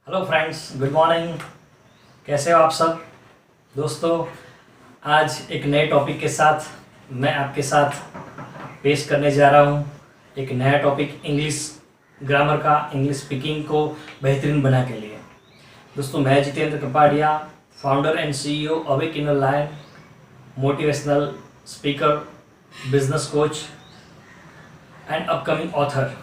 Hello friends, good morning. कैसे हो आप सब दोस्तों। आज एक नए टॉपिक के साथ मैं आपके साथ पेश करने जा रहा हूँ। एक नया टॉपिक इंग्लिश ग्रामर का, इंग्लिश स्पीकिंग को बेहतरीन बना के लिए। दोस्तों, मैं Jitendra Kapadia, founder and CEO Awake Inner Lion, motivational speaker, business coach and upcoming author.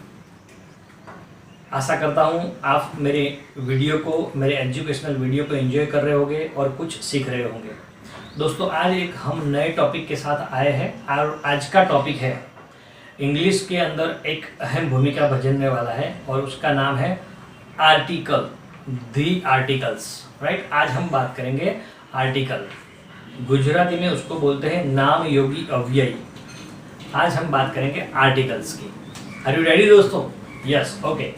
आशा करता हूँ आप मेरे वीडियो को, मेरे एजुकेशनल वीडियो को एंजॉय कर रहे होंगे और कुछ सीख रहे होंगे। दोस्तों, आज एक हम नए टॉपिक के साथ आए हैं और आज का टॉपिक है इंग्लिश के अंदर एक अहम भूमिका भजनने वाला है और उसका नाम है आर्टिकल, दी आर्टिकल्स। राइट, आज हम बात करेंगे आर्टिकल। गुजराती में उसको बोलते हैं नाम योगी अव्यय। आज हम बात करेंगे आर्टिकल्स की। आर यू रेडी दोस्तों? Yes, okay.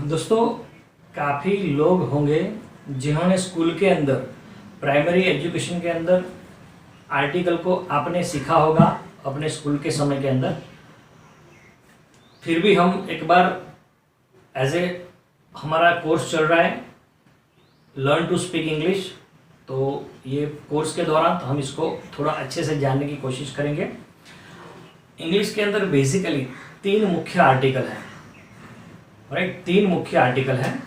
दोस्तों, काफ़ी लोग होंगे जिन्होंने स्कूल के अंदर, प्राइमरी एजुकेशन के अंदर आर्टिकल को आपने सीखा होगा अपने स्कूल के समय के अंदर। फिर भी हम एक बार हमारा कोर्स चल रहा है लर्न टू स्पीक इंग्लिश, तो ये कोर्स के दौरान तो हम इसको थोड़ा अच्छे से जानने की कोशिश करेंगे। इंग्लिश के अंदर बेसिकली 3 मुख्य आर्टिकल हैं। राइट, 3 मुख्य आर्टिकल हैं।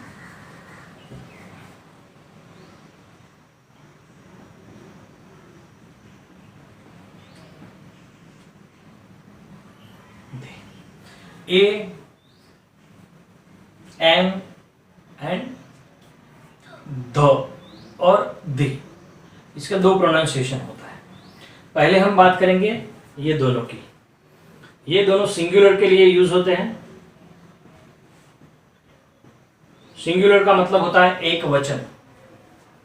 ए, एम एंड द और द। इसका 2 प्रोनाउंसिएशन होता है। पहले हम बात करेंगे ये दोनों की। ये दोनों सिंगुलर के लिए यूज होते हैं। सिंगुलर का मतलब होता है एक वचन,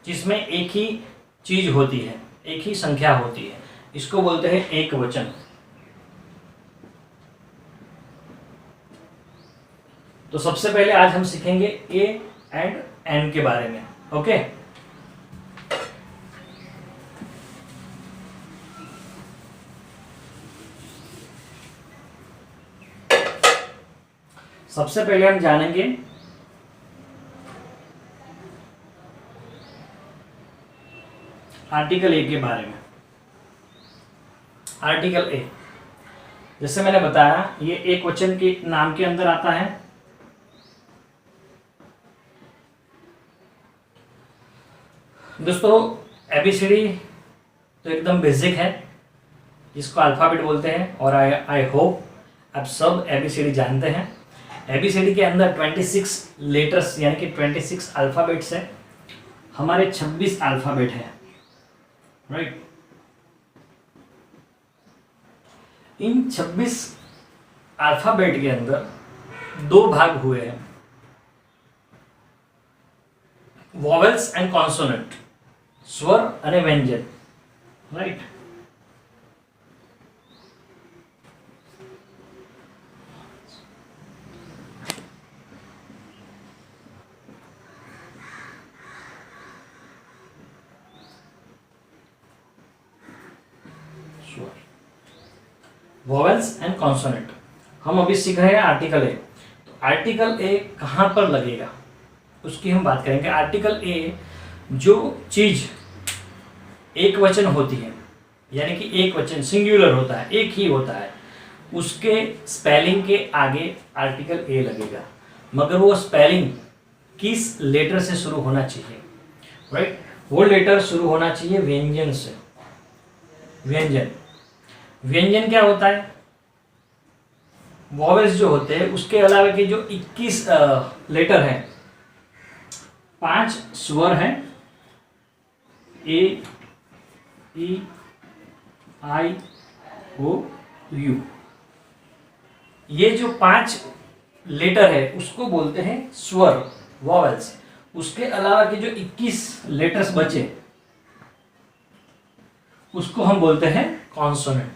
जिसमें एक ही चीज होती है, एक ही संख्या होती है। इसको बोलते हैं एक वचन। तो सबसे पहले आज हम सीखेंगे ए एंड एन के बारे में। ओके, सबसे पहले हम जानेंगे आर्टिकल ए के बारे में। आर्टिकल ए, जैसे मैंने बताया, ये एक वचन के नाम के अंदर आता है। दोस्तों, एबीसीडी तो एकदम बेसिक है, जिसको अल्फाबेट बोलते हैं, और आई होप आप सब एबीसीडी जानते हैं। एबीसीडी के अंदर 26 लेटर्स यानी कि 26 अल्फाबेट्स है। हमारे 26 अल्फाबेट है। राइट, इन 26 अल्फाबेट के अंदर 2 भाग हुए हैं, वॉवेल्स एंड कॉन्सोनेंट, स्वर અને व्यंजन। Right, vowels and consonant. हम अभी सीख रहे हैं आर्टिकल ए। तो आर्टिकल ए कहाँ पर लगेगा उसकी हम बात करेंगे। आर्टिकल ए, जो चीज एक वचन होती है, यानी कि एक वचन सिंगुलर होता है, एक ही होता है, उसके स्पेलिंग के आगे आर्टिकल ए लगेगा। मगर वो स्पेलिंग किस लेटर से शुरू होना चाहिए? राइट, वो लेटर शुरू होना चाहिए व्यंजन से। व्यंजन, व्यंजन क्या होता है? वॉवेल्स जो होते हैं उसके अलावा के जो 21 लेटर हैं, 5 स्वर हैं, ए, ई, आई, ओ, यू। ये जो 5 लेटर है उसको बोलते हैं स्वर, वॉवेल्स। उसके अलावा के जो 21 लेटर्स बचे उसको हम बोलते हैं कॉन्सोनेंट।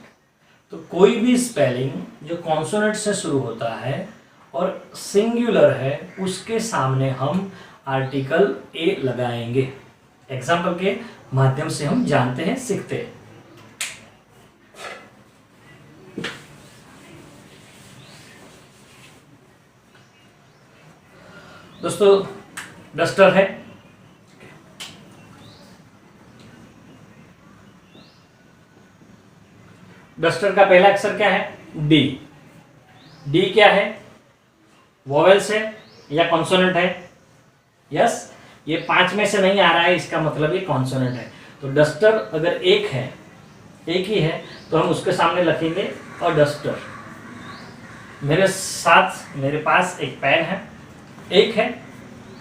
तो कोई भी स्पेलिंग जो कॉन्सोनेंट से शुरू होता है और सिंगुलर है, उसके सामने हम आर्टिकल ए लगाएंगे। एग्जाम्पल के माध्यम से हम जानते हैं, सीखते हैं। दोस्तों डस्टर है। डस्टर का पहला अक्षर क्या है? डी। डी क्या है? वोवेल्स है या कॉन्सोनेंट है? यस, ये 5 में से नहीं आ रहा है, इसका मतलब ये कॉन्सोनेंट है। तो डस्टर अगर एक है, एक ही है, तो हम उसके सामने लिखेंगे अ डस्टर। मेरे साथ मेरे पास एक पेन है, एक है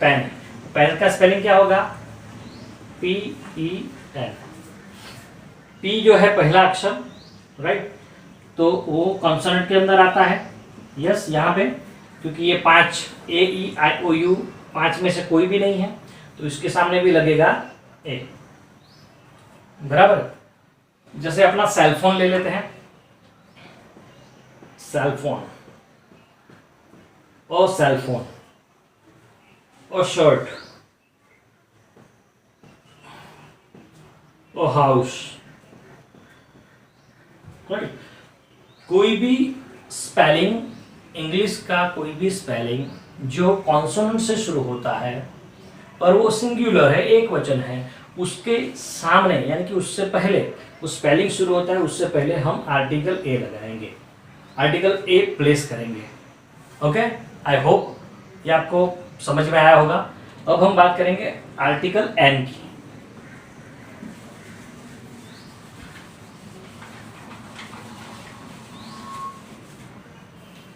पेन। पेन का स्पेलिंग क्या होगा? PEN। पी जो है पहला अक्षर, राइट, तो वो कॉन्सोनेंट के अंदर आता है। यस, यहाँ पे क्योंकि ये 5 AEIOU 5 में से कोई भी नहीं है, तो इसके सामने भी लगेगा ए। बराबर। जैसे अपना सेलफोन ले लेते हैं, सेलफोन, ओ सेलफोन, ओ शर्ट, ओ हाउस, राइट। कोई भी स्पेलिंग, इंग्लिश का कोई भी स्पेलिंग जो कॉन्सोनेंट से शुरू होता है और वो सिंगुलर है, एक वचन है, उसके सामने यानी कि उससे पहले, उस स्पेलिंग शुरू होता है उससे पहले हम आर्टिकल ए लगाएंगे, आर्टिकल ए प्लेस करेंगे। ओके, आई होप ये आपको समझ में आया होगा। अब हम बात करेंगे आर्टिकल एन की।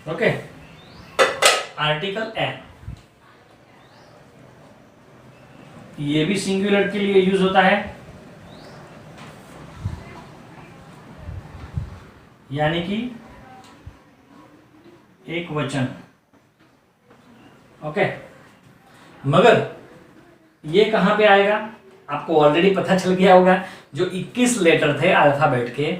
ओके, आर्टिकल एन, ये भी सिंगुलर के लिए यूज होता है, यानी कि एक वचन। ओके, मगर ये कहां पे आएगा? आपको ऑलरेडी पता चल गया होगा, जो 21 लेटर थे अल्फाबेट के,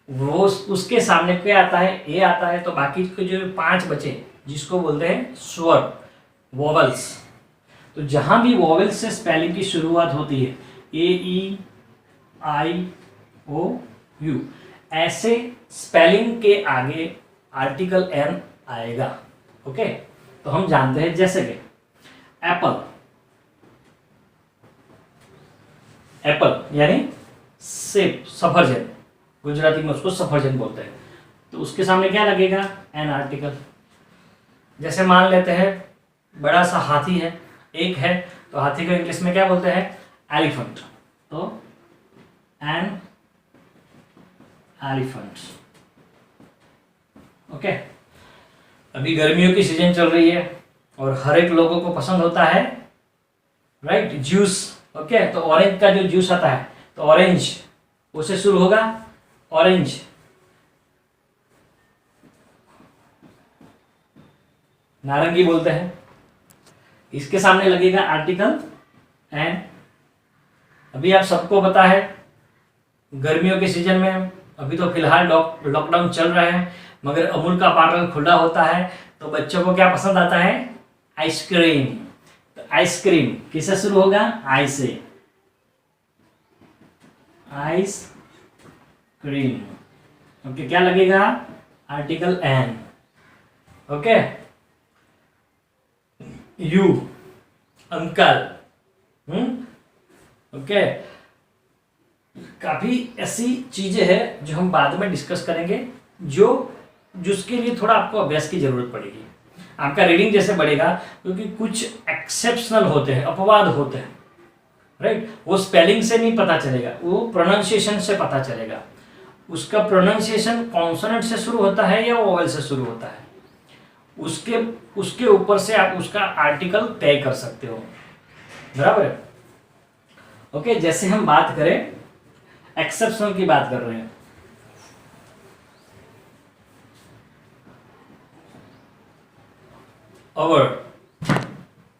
वो उसके सामने क्या आता है? ए आता है। तो बाकी के जो 5 बचे, जिसको बोलते हैं स्वर, वोवल्स, तो जहां भी वोवेल से स्पेलिंग की शुरुआत होती है, AEIOU, ऐसे स्पेलिंग के आगे आर्टिकल एन आएगा। ओके, तो हम जानते हैं जैसे कि एप्पल, एप्पल यानी सेब, सफरजन, गुजराती में उसको सफरजन बोलते हैं, तो उसके सामने क्या लगेगा? An article. जैसे मान लेते हैं बड़ा सा हाथी है, एक है, तो हाथी को इंग्लिश में क्या बोलते हैं? एलिफेंट, तो एन एलिफेंट। ओके, अभी गर्मियों की सीजन चल रही है और हर एक लोगों को पसंद होता है, राइट, जूस। ओके, तो ऑरेंज का जो जूस आता है, तो ऑरेंज उससे शुरू होगा, ऑरेंज। नारंगी बोलते हैं, इसके सामने लगेगा आर्टिकल एन। अभी आप सबको पता है गर्मियों के सीजन में, अभी तो फिलहाल लॉकडाउन चल रहा है, मगर अमूल का पार्लर खुला होता है, तो बच्चों को क्या पसंद आता है? आइसक्रीम। तो आइसक्रीम किससे शुरू होगा? आई से, आइस क्रीम। ओके, क्या लगेगा? Article an. Okay, you, uncle. Okay, काफी ऐसी चीजें हैं जो हम बाद में डिस्कस करेंगे, जिसके लिए थोड़ा आपको अभ्यास की जरूरत पड़ेगी। आपका रीडिंग जैसे बढ़ेगा, क्योंकि कुछ एक्सेप्शनल होते हैं, अपवाद होते हैं, राइट, वो स्पेलिंग से नहीं पता चलेगा, वो प्रोनाउंसिएशन से पता चलेगा। उसका प्रोनाउंसिएशन कॉन्सोनेंट से शुरू होता है या वोवेल से शुरू होता है, उसके ऊपर से आप उसका आर्टिकल तय कर सकते हो। बराबर है। ओके, जैसे हम बात करें एक्सेप्शनल की, बात कर रहे हैं, ओवर।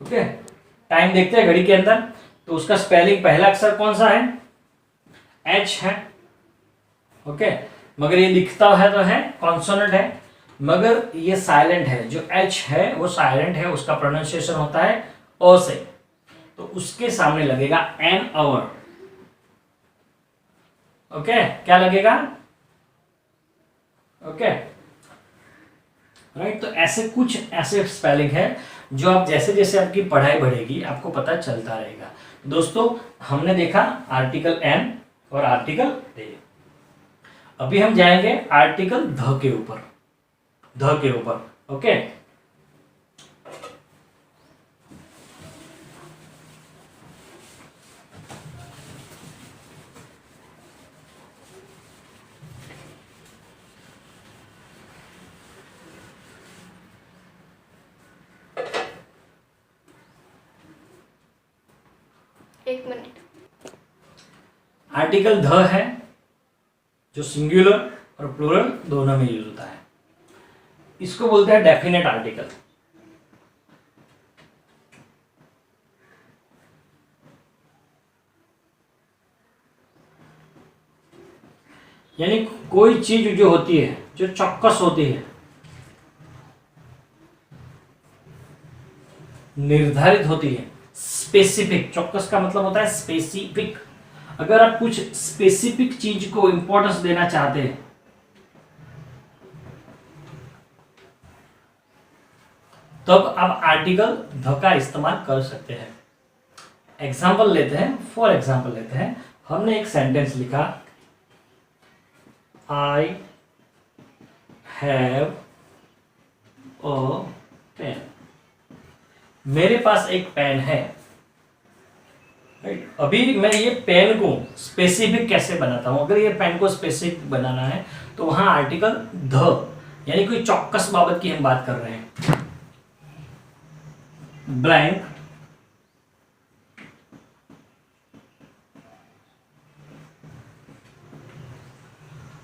ओके, टाइम देखते हैं घड़ी के अंदर, तो उसका स्पेलिंग पहला अक्षर कौन सा है? एच है। ओके, मगर ये लिखता है तो है कॉन्सोनेंट है, मगर ये साइलेंट है, जो एच है वो साइलेंट है, उसका प्रोनाउंसिएशन होता है ओ से, तो उसके सामने लगेगा एन ओवर। ओके, क्या लगेगा? Okay, right. तो ऐसे कुछ ऐसे स्पेलिंग है जो आप जैसे जैसे आपकी पढ़ाई बढ़ेगी आपको पता चलता रहेगा। दोस्तों हमने देखा आर्टिकल एन और आर्टिकल दे। अभी हम जाएंगे आर्टिकल ध के ऊपर, ध के ऊपर। ओके, एक मिनट। आर्टिकल ध है जो सिंगुलर और प्लूरल दोनों में यूज होता है। इसको बोलते हैं डेफिनेट आर्टिकल। यानी कोई चीज जो होती है, जो चौकस होती है, निर्धारित होती है, स्पेसिफिक। चौकस का मतलब होता है स्पेसिफिक। अगर आप कुछ स्पेसिफिक चीज को इंपॉर्टेंस देना चाहते हैं तब आप आर्टिकल ध का इस्तेमाल कर सकते हैं। एग्जाम्पल लेते हैं, फॉर एग्जाम्पल लेते हैं। हमने एक सेंटेंस लिखा, आई हैव अ पेन। मेरे पास एक पेन है। अभी मैं ये पेन को स्पेसिफिक कैसे बनाता हूं? अगर ये पेन को स्पेसिफिक बनाना है तो वहां आर्टिकल ध, यानी कोई चौकस बाबत की हम बात कर रहे हैं। ब्लैंक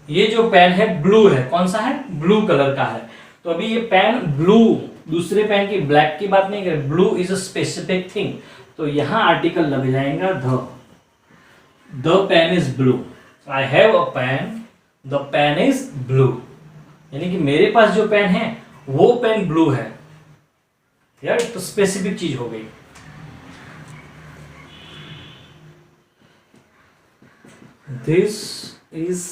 ये जो पेन है ब्लू है। कौन सा है? ब्लू कलर का है। तो अभी ये पेन ब्लू, दूसरे पेन की ब्लैक की बात नहीं कर, blue is a specific thing. तो यहां आर्टिकल लग जाएगा the pen is blue. I have a pen, the pen is blue. यानी कि मेरे पास जो पेन है वो पेन ब्लू है यार, तो स्पेसिफिक चीज हो गई। This is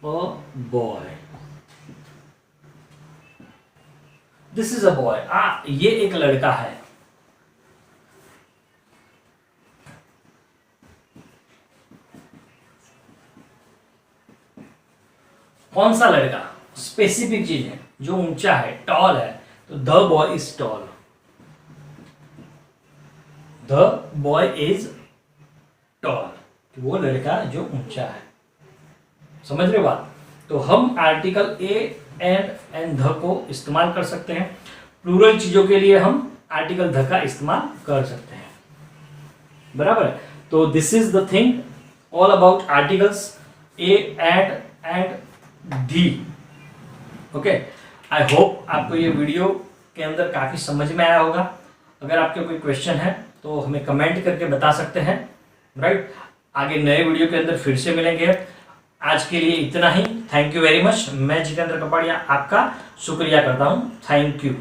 a boy, this is a boy. ये एक लड़का है। कौन सा लड़का? स्पेसिफिक चीज है, जो ऊंचा है, टॉल है। तो the boy is tall, the boy is tall, वो लड़का जो ऊंचा है। समझ रहे हो बात? तो हम आर्टिकल ए एंड ध को इस्तेमाल कर सकते हैं। प्लूरल चीजों के लिए हम आर्टिकल ध का इस्तेमाल कर सकते हैं। बराबर है? तो this is the thing all about articles A and the. Okay, I hope आपको ये वीडियो के अंदर काफी समझ में आया होगा। अगर आपके कोई क्वेश्चन है तो हमें कमेंट करके बता सकते हैं। राइट, आगे नए वीडियो के अंदर फिर से मिलेंगे। आज के लिए इतना ही। Thank you very much. मैं जितेंद्र कपाड़िया आपका शुक्रिया करता हूँ। Thank you.